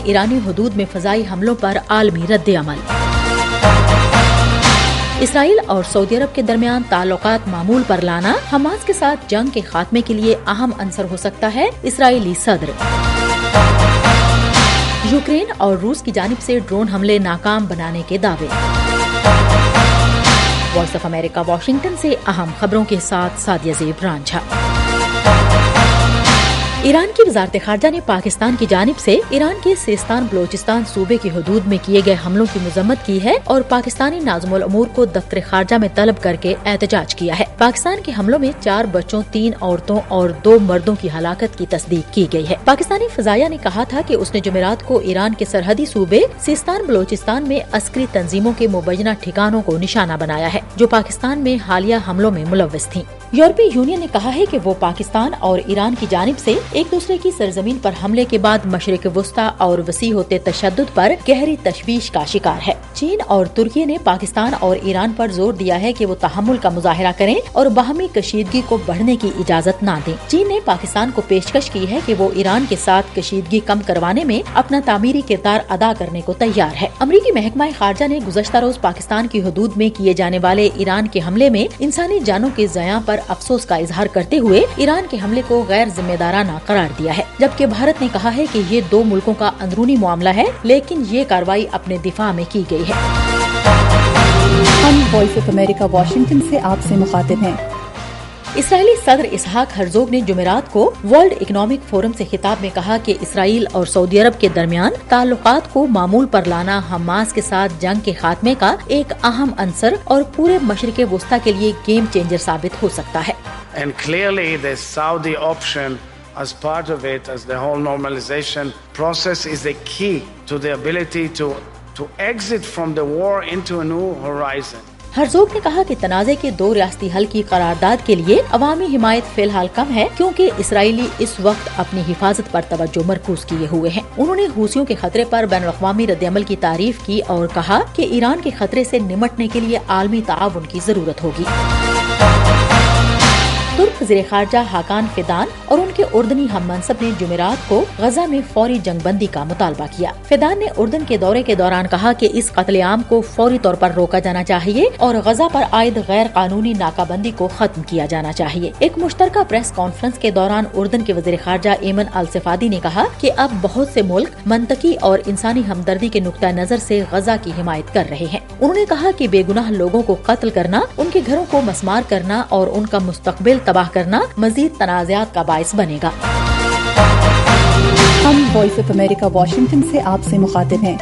ایرانی حدود میں فضائی حملوں پر عالمی رد عمل۔ اسرائیل اور سعودی عرب کے درمیان تعلقات معمول پر لانا حماس کے ساتھ جنگ کے خاتمے کے لیے اہم عنصر ہو سکتا ہے، اسرائیلی صدر۔ یوکرین اور روس کی جانب سے ڈرون حملے ناکام بنانے کے دعوے۔ وائس آف امریکہ واشنگٹن سے اہم خبروں کے ساتھ سعدیہ زیب رانجھا۔ ایران کی وزارت خارجہ نے پاکستان کی جانب سے ایران کے سیستان بلوچستان صوبے کی حدود میں کیے گئے حملوں کی مذمت کی ہے اور پاکستانی ناظم الامور کو دفتر خارجہ میں طلب کر کے احتجاج کیا ہے۔ پاکستان کے حملوں میں 4 بچوں، 3 عورتوں اور 2 مردوں کی ہلاکت کی تصدیق کی گئی ہے۔ پاکستانی فضائیہ نے کہا تھا کہ اس نے جمعرات کو ایران کے سرحدی صوبے سیستان بلوچستان میں عسکری تنظیموں کے مبینہ ٹھکانوں کو نشانہ بنایا ہے جو پاکستان میں حالیہ حملوں میں ملوث تھیں۔ یورپی یونین نے کہا ہے کہ وہ پاکستان اور ایران کی جانب سے ایک دوسرے کی سرزمین پر حملے کے بعد مشرق وسطی اور وسیع ہوتے تشدد پر گہری تشویش کا شکار ہے۔ چین اور ترکی نے پاکستان اور ایران پر زور دیا ہے کہ وہ تحمل کا مظاہرہ کریں اور باہمی کشیدگی کو بڑھنے کی اجازت نہ دیں۔ چین نے پاکستان کو پیشکش کی ہے کہ وہ ایران کے ساتھ کشیدگی کم کروانے میں اپنا تعمیری کردار ادا کرنے کو تیار ہے۔ امریکی محکمہ خارجہ نے گزشتہ روز پاکستان کی حدود میں کیے جانے والے ایران کے حملے میں انسانی جانوں کے ضیاع پر افسوس کا اظہار کرتے ہوئے ایران کے حملے کو غیر ذمہ دارانہ قرار دیا ہے، جبکہ بھارت نے کہا ہے کہ یہ 2 ملکوں کا اندرونی معاملہ ہے لیکن یہ کارروائی اپنے دفاع میں کی گئی ہے۔ ہم وائس آف امریکہ واشنگٹن سے آپ سے مخاطب ہیں۔ اسرائیلی صدر اسحاق ہرزوگ نے جمعرات کو ورلڈ اکنامک فورم سے خطاب میں کہا کہ اسرائیل اور سعودی عرب کے درمیان تعلقات کو معمول پر لانا حماس کے ساتھ جنگ کے خاتمے کا ایک اہم عنصر اور پورے مشرق وسطی کے لیے گیم چینجر ثابت ہو سکتا ہے۔ And clearly the Saudi option as part of it, as the whole normalization process, is the key to the ability to exit from the war into a new horizon. ہرزوگ نے کہا کہ تنازع کے 2 ریاستی حل کی قرارداد کے لیے عوامی حمایت فی الحال کم ہے کیونکہ اسرائیلی اس وقت اپنی حفاظت پر توجہ مرکوز کیے ہوئے ہیں۔ انہوں نے حوثیوں کے خطرے پر بین الاقوامی رد عمل کی تعریف کی اور کہا کہ ایران کے خطرے سے نمٹنے کے لیے عالمی تعاون کی ضرورت ہوگی۔ ترک وزیر خارجہ حاکان فیدان اور ان کے اردنی ہم منصب نے جمعرات کو غزہ میں فوری جنگ بندی کا مطالبہ کیا۔ فیدان نے اردن کے دورے کے دوران کہا کہ اس قتل عام کو فوری طور پر روکا جانا چاہیے اور غزہ پر عائد غیر قانونی ناکہ بندی کو ختم کیا جانا چاہیے۔ ایک مشترکہ پریس کانفرنس کے دوران اردن کے وزیر خارجہ ایمن السفادی نے کہا کہ اب بہت سے ملک منطقی اور انسانی ہمدردی کے نقطہ نظر سے غزہ کی حمایت کر رہے ہیں۔ انہوں نے کہا کہ بے گناہ لوگوں کو قتل کرنا، ان کے گھروں کو مسمار کرنا اور ان کا مستقبل تباہ کرنا مزید تنازعات کا باعث بنے گا۔ ہم وائس آف امریکہ واشنگٹن سے آپ سے مخاطب ہیں۔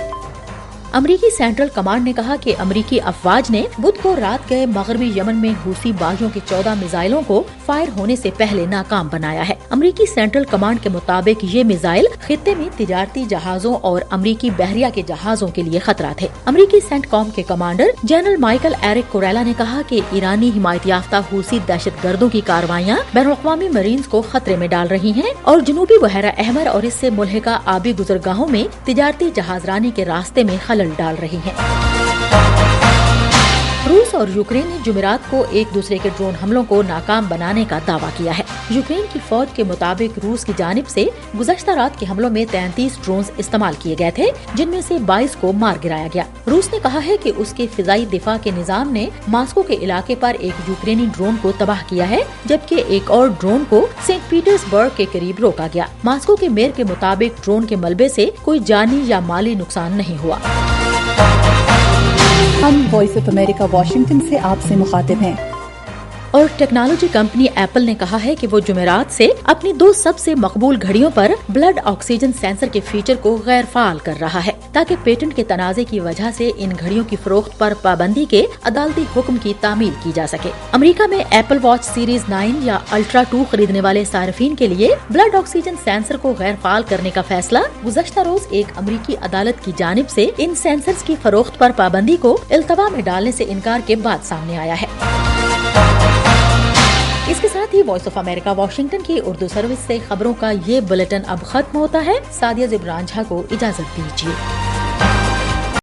امریکی سینٹرل کمانڈ نے کہا کہ امریکی افواج نے بدھ کو رات گئے مغربی یمن میں حوثی باغیوں کے 14 میزائلوں کو فائر ہونے سے پہلے ناکام بنایا ہے۔ امریکی سینٹرل کمانڈ کے مطابق یہ میزائل خطے میں تجارتی جہازوں اور امریکی بحریہ کے جہازوں کے لیے خطرہ تھے۔ امریکی سینٹ کام کے commander general Michael Eric Kurilla نے کہا کہ ایرانی حمایت یافتہ حوثی دہشت گردوں کی کارروائیاں بین الاقوامی مرینز کو خطرے میں ڈال رہی ہیں اور جنوبی بحیرہ احمر اور اس سے ملحقہ آبی گزرگاہوں میں تجارتی جہاز رانی کے راستے میں خلل ڈال رہی ہیں۔ روس اور یوکرین نے جمعرات کو ایک دوسرے کے ڈرون حملوں کو ناکام بنانے کا دعویٰ کیا ہے۔ یوکرین کی فوج کے مطابق روس کی جانب سے گزشتہ رات کے حملوں میں 33 ڈرونز استعمال کیے گئے تھے جن میں سے 22 کو مار گرایا گیا۔ روس نے کہا ہے کہ اس کے فضائی دفاع کے نظام نے ماسکو کے علاقے پر ایک یوکرینی ڈرون کو تباہ کیا ہے جبکہ ایک اور ڈرون کو سینٹ پیٹرز برگ کے قریب روکا گیا۔ ماسکو کے میئر کے مطابق ڈرون کے ملبے سے کوئی جانی یا مالی نقصان نہیں ہوا۔ ہم وائس آف امریکہ واشنگٹن سے آپ سے مخاطب ہیں۔ اور ٹیکنالوجی کمپنی ایپل نے کہا ہے کہ وہ جمعرات سے اپنی 2 سب سے مقبول گھڑیوں پر بلڈ آکسیجن سینسر کے فیچر کو غیر فعال کر رہا ہے تاکہ پیٹنٹ کے تنازع کی وجہ سے ان گھڑیوں کی فروخت پر پابندی کے عدالتی حکم کی تعمیل کی جا سکے۔ امریکہ میں ایپل واچ سیریز 9 یا الٹرا 2 خریدنے والے صارفین کے لیے بلڈ آکسیجن سینسر کو غیر فعال کرنے کا فیصلہ گزشتہ روز ایک امریکی عدالت کی جانب سے ان سینسرز کی فروخت پر پابندی کو التوا میں ڈالنے سے انکار کے بعد سامنے آیا ہے۔ اس کے ساتھ ہی وائس آف امریکہ واشنگٹن کی اردو سروس سے خبروں کا یہ بلیٹن اب ختم ہوتا ہے۔ سعدیہ زیب رانجھا کو اجازت دیجیے۔